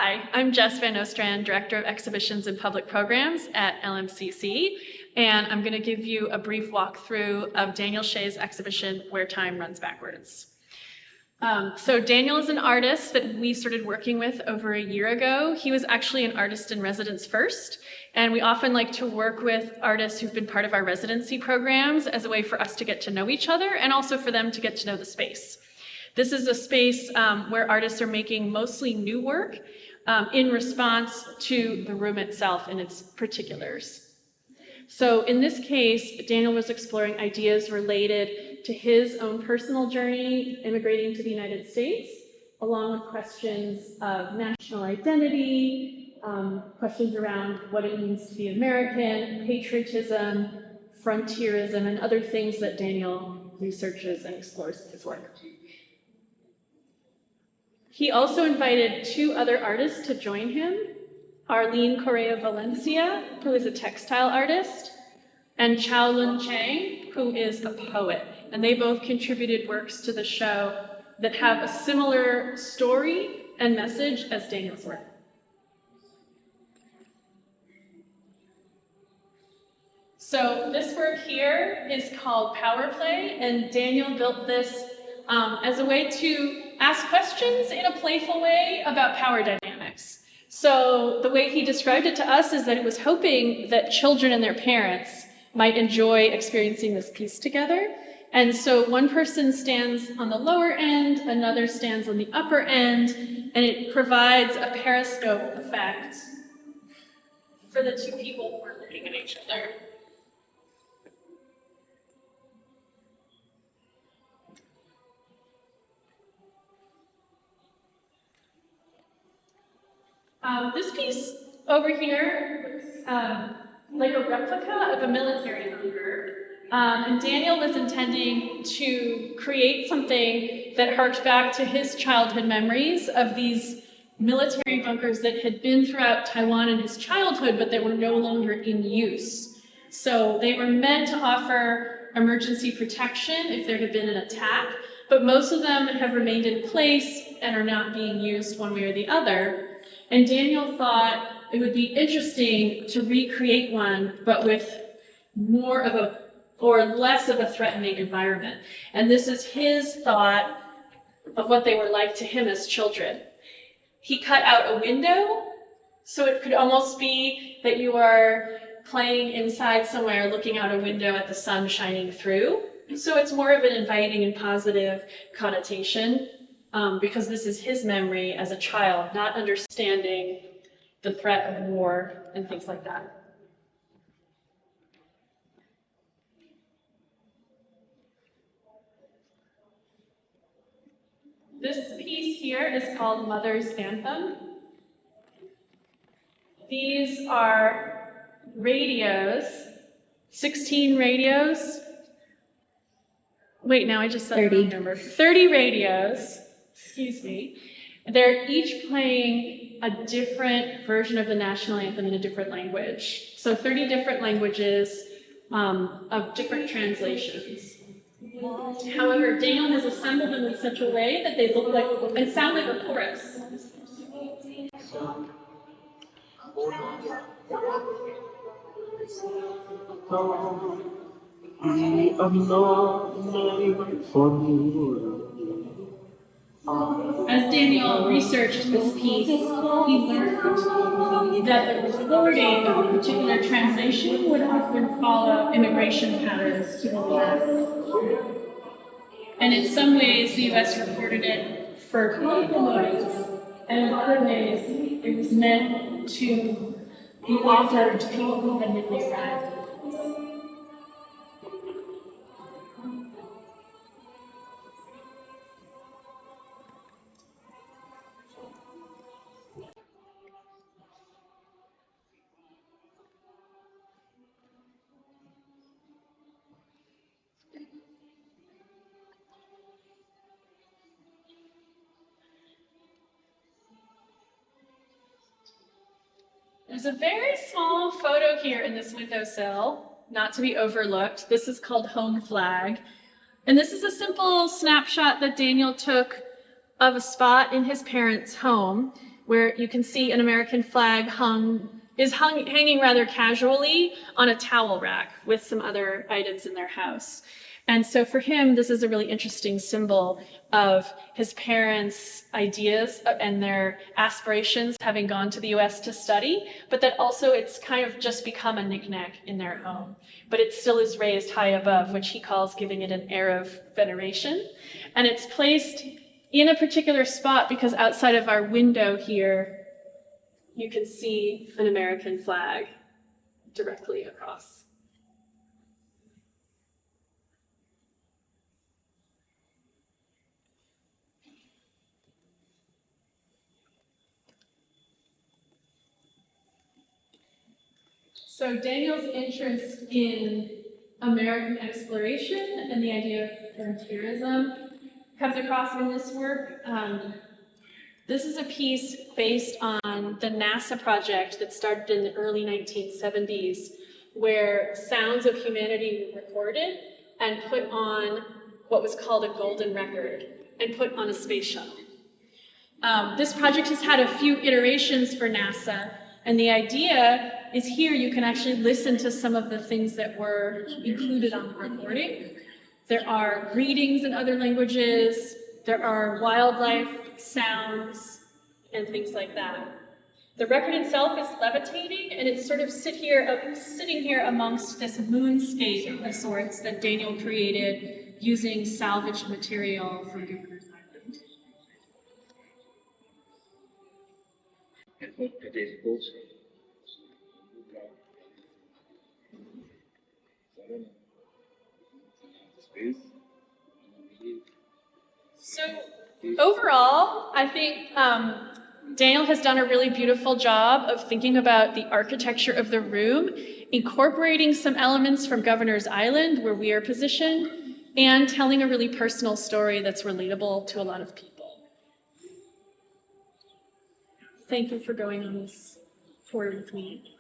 Hi, I'm Jess Van Ostrand, Director of Exhibitions and Public Programs at LMCC, and I'm going to give you a brief walkthrough of Daniel Shieh's exhibition, Where Time Runs Backwards. So Daniel is an artist that we started working with over a year ago. He was actually an artist in residence first, and we often like to work with artists who've been part of our residency programs as a way for us to get to know each other and also for them to get to know the space. This is a space where artists are making mostly new work in response to the room itself and its particulars. So in this case, Daniel was exploring ideas related to his own personal journey immigrating to the United States, along with questions of national identity, questions around what it means to be American, patriotism, frontierism, and other things that Daniel researches and explores in his work. He also invited two other artists to join him, Arleene Correa Valencia, who is a textile artist, and Chia-Lun Chang, who is a poet. And they both contributed works to the show that have a similar story and message as Daniel's work. So this work here is called Power Play, and Daniel built this as a way to ask questions in a playful way about power dynamics. So the way he described it to us is that he was hoping that children and their parents might enjoy experiencing this piece together. And so one person stands on the lower end, another stands on the upper end, and it provides a periscope effect for the two people who are looking at each other. This piece over here looks like a replica of a military bunker. And Daniel was intending to create something that harked back to his childhood memories of these military bunkers that had been throughout Taiwan in his childhood, but that were no longer in use. So they were meant to offer emergency protection if there had been an attack, but most of them have remained in place and are not being used one way or the other. And Daniel thought it would be interesting to recreate one, but with more of a, or less of a threatening environment. And this is his thought of what they were like to him as children. He cut out a window, so it could almost be that you are playing inside somewhere, looking out a window at the sun shining through. So it's more of an inviting and positive connotation. Because this is his memory as a child, not understanding the threat of war and things like that. This piece here is called Mother's Anthem. These are radios, 16 radios. Wait, now I just said 30 number. 30 radios. Excuse me. They're each playing a different version of the national anthem in a different language. So 30 different languages of different translations. However, Daniel has assembled them in such a way that they look like and sound like a chorus. As Daniel researched this piece, he learned that the recording of a particular translation would often follow immigration patterns to the US. And in some ways, the US recorded it for political motives, and in other ways, it was meant to be offered to people who had newly arrived. There's a very small photo here in this windowsill, not to be overlooked. This is called Home Flag. And this is a simple snapshot that Daniel took of a spot in his parents' home. where you can see an American flag hanging rather casually on a towel rack with some other items in their house. And so for him, this is a really interesting symbol of his parents' ideas and their aspirations having gone to the US to study, but that also it's kind of just become a knickknack in their home. But it still is raised high above, which he calls giving it an air of veneration. And it's placed in a particular spot because outside of our window here, you can see an American flag directly across. So Daniel's interest in American exploration and the idea of frontierism comes across in this work. This is a piece based on the NASA project that started in the early 1970s, where sounds of humanity were recorded and put on what was called a golden record and put on a space shuttle. This project has had a few iterations for NASA, and the idea is here you can actually listen to some of the things that were included on the recording. There are readings in other languages, there are wildlife sounds, and things like that. The record itself is levitating, and it's sort of sitting here amongst this moonscape of sorts that Daniel created using salvaged material from Governor's Island. So overall, I think Daniel has done a really beautiful job of thinking about the architecture of the room, incorporating some elements from Governor's Island, where we are positioned, and telling a really personal story that's relatable to a lot of people. Thank you for going on this tour with me.